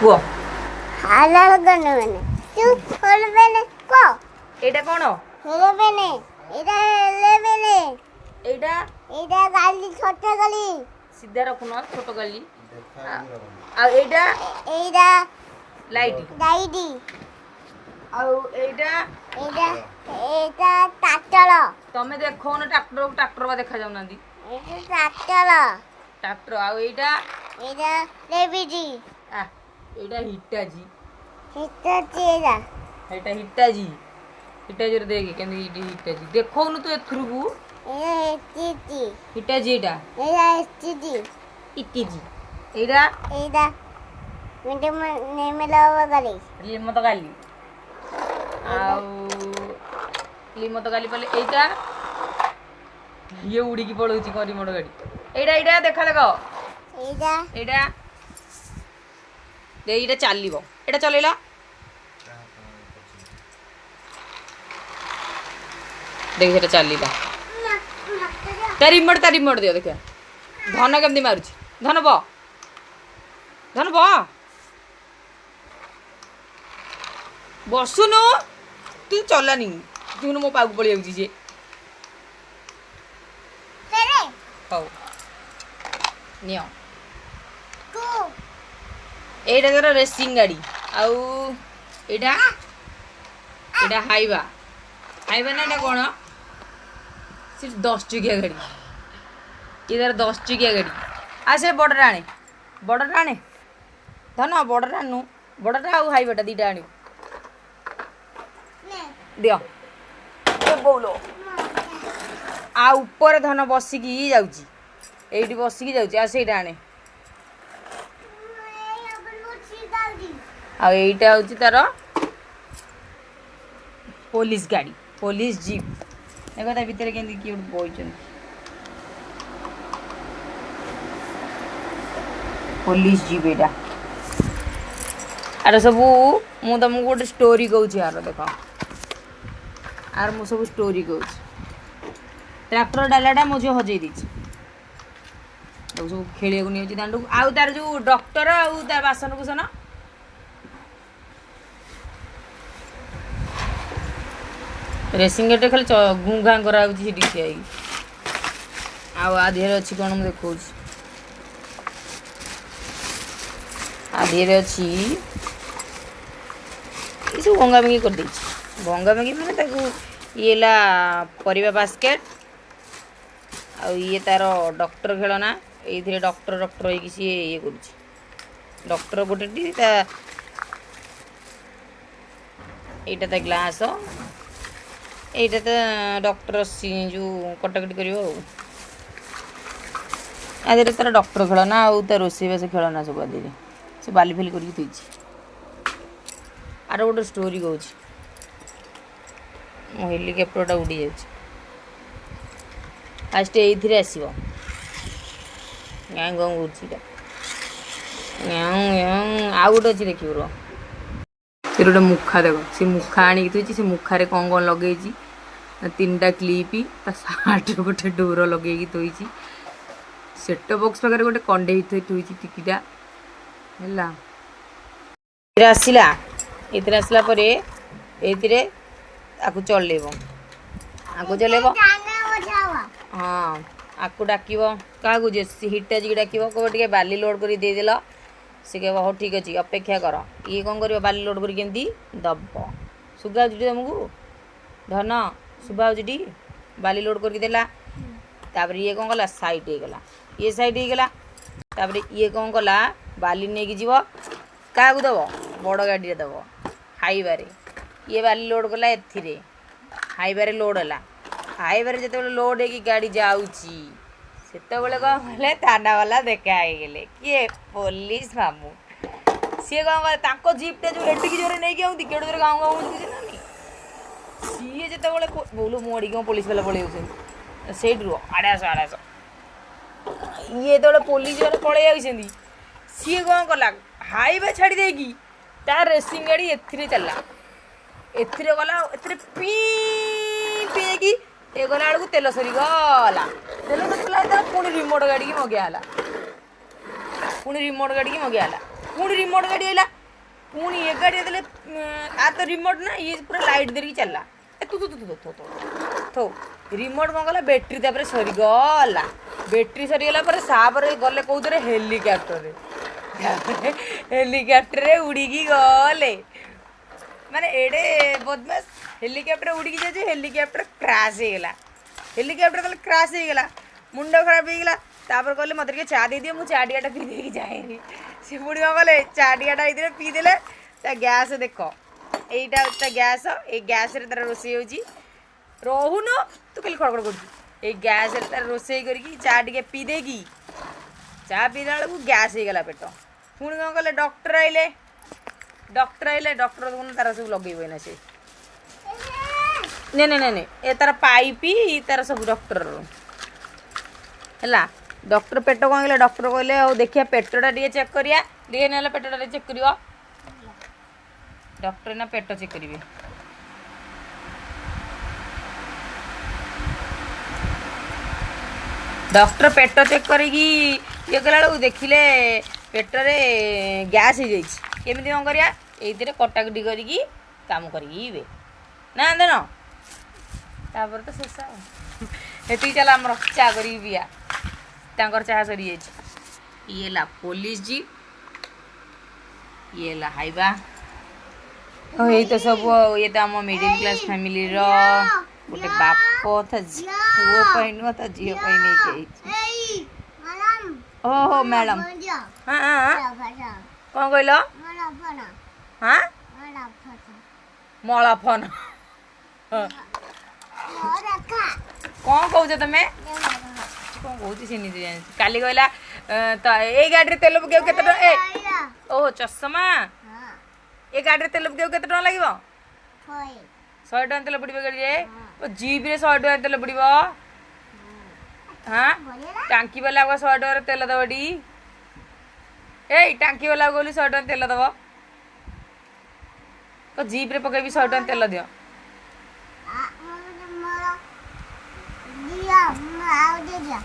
कुह हालाल करने मैंने तू खोल मैंने को एटा कौन हेले मैंने इधर हेले मैंने एटा इधर गाली छोटे गाली सीधा रखुन छोट गली आ एटा इधर लाइट डाइडी आ एटा इधर इधर ट्रैक्टर तमे देखो न ट्रैक्टर ट्रैक्टर बा देखा जाउना दी इधर ट्रैक्टर ट्रैक्टर आ एटा इधर लेबीजी आ एटा हिटाजी इधर चेरा एटा हिटाजी हिटाजी रे देख केंदी हिटाजी देखो न तू एथरु को इधर चीटी हिटाजी एटा इधर चीटी इटीजी एटा इधर मुझे नेमे लावा गाली लिमत गाली लिमत गाली पले एटा ये उड़ी की पड़ोची कौन रिमोट गाड़ी एटा एटा देखा देखो इधर एटा दे एटा चलिबो एटा चलेला देख एटा चलिबा ता रिमोट दियो देखिया धन केमती मारुची धन बा बसुनु तू चलानी तू मो पाक पड़ी जाऊँ जे हौ नियो एटा तोर रेसिंग गाड़ी आउ एटा एटा हाइवा ना एटा कौन सिर्फ 10 चकिया गाड़ी इधर 10 चकिया गाड़ी आ से बड़टा आने धन बड़टा आनु बड़टा आउ हाइवाटा दीटा आनी दियो बोलो आ ऊपर धन बसिकी जाउची एइटी बसिकी जाउची आ सेटा आने आ एइटा होची तार पुलिस गाड़ी पुलिस जीप देखो ता भीतर केंदी कि बोइचन पुलिस जीप एटा आर सब मु तुमको गोटे स्टोरी कहूँ यार देख आर मु सब स्टोरी कहूँ ट्रैक्टर डालाटा मो झील हजई देती सब खेल नहीं दांड को आउ तार जो डॉक्टर आउ तार बासन कुसन रेसिंग गाड़ी खाली गुंगा कराऊँगी ठिया आधे अच्छी कौन मुझे देखा आधे अच्छी ये सब भंगा भंगी कर दे भंगा भंगी मैंने ये परिवा बास्केट आ ये तार डॉक्टर खेलना ये डॉक्टर हो सी ये कर डॉक्टर गोटे यहाँ ता ग्लास यहाँ तो डॉक्टर जो कटाकटी कर आधे तार डॉक्टर खेलना आउ तार रोषेईबास खेलना सब आधे से बाली फाली कर आर गोटे स्टोरी कहूँ मो हेलिकप्टरटा उड़ी जा फास्ट ये आसो गाँ गाँ कर आउ गोटे अच्छी देख फिर गोटे मुखा देख से मुखा आनी थी से मुखारे कौन कौन लगे 3टा क्लिप ता सार्ट गोटे डोर लगे थी सेट बॉक्स पाखे गोटे कंडे थी टिकीटा है आसला ये आसला आपको चलेब हाँ आपको डाक क्या हिटाजी डाक कह टे बाली लोड कर देदेल सी कह हो ठीक अच्छे अपेक्षा कर ये कौन कर बाली लोड कर दब सुगा तुमको धन शुभा टी बाली लोड करदेला तापर ये कौन कला साइड होगला ये साइड होगला तापर ये कौन कला बाली नहीं जीव क्या दब बड़ गाड़ी दब हाइवे ये बाली लोड कला ए हाइवे लोड है हाइवे जो लोड हो गाड़ी जाऊँगी से कौन कले थाना वाला देखा गले किए पुलिस मामू सी कौन जीपटा जो एटिक जोर नहीं आती केड़े जोर गाँव गाँव सी जो बोलू मुड़ी कौन पुलिस वाला पलि से आड़े आस ये तो पुलिस वाले पलि सी कौन कला हाइवे छाड़ी देगी तार रेसिंग गाड़ी ए चलला एथिरे गला एथिरे पी पी ये गला बेलू तेल सरी गला तेल सरला पुणी रिमोट गाड़ी की मगियाला पुणी रिमोट गाड़ी की मगियाला पुणी रिमोट गाड़ी आइला पुणी ए गाड़ी देले आ तो रिमोट ना ये पूरा लाइट देरी चलला तू तू तू तू थो रिमोट कौन गला बैटरी तापर सरीगला बैटरी सरीगला पर सापर गले कौदरे हेलिकप्टर हेलिकप्टर उड़ीकी गले माने एडे बदमाश हेलिकप्टर उड़ीकी जाए हेलिकप्टर क्राश होगला हेलिकप्टर कल क्राश होगला मुंड खराब होगला तापर कहले मत टे चा दे दिए मुझे चा टियाटा पी दे जाए सी पुणी कौन कले चा टियाटा ये पीदेले गैस देख यहीटा गैस ये गैस तार रोसे रोहन तू कल खड़खड़ कर गैस तार रोसे करके चा टे पीदेगी चा पीदा बेलू गैस होगला पेट पुणी कौन कले डॉक्टर आइले डॉक्टर देखुन तार सब लगे ना से नहीं ए तार पाइप तार सब डॉक्टर है डॉक्टर पेट कौन कहले डॉक्टर कहले देखिए पेटटा टे चेक करिया टे ना पेटटा चेक कर डॉक्टर ना पेट चेक करेंगे डॉक्टर पेट चेक करी ये कला देखिले पेटरे गैस हो जामि कौन करिया ये कटाकटी करी काम करेंगे ना देन तापर तो शेष ये चल आम चा करी पिया तांकर चाह सरी ये ला पुलिस जी ये ला हाइबा यही तो सब ये तो आम मिडिल क्लास फैमिली रो गोटे बाप था पुओ नुह तो झील नहीं ओहो मैडम हाँ हाँ कौन कहल हाँ मला फोन कौन कौच तुम कौन कौच सी नहीं काली कहला तो ये गाड़ी तेल पकेब के ओहो चषमा ये गाड़ी तेल पकेब के लगे 100 टका तेल पड़े गाड़ी जीप रे 100 टका तेल पड़ो हाँ टांकी वाला को 100 टका तेल दबटी ए टांकी वाला को 100 टका तेल दब तो जीप रे पकेबी 100 टका तेल दियो दिया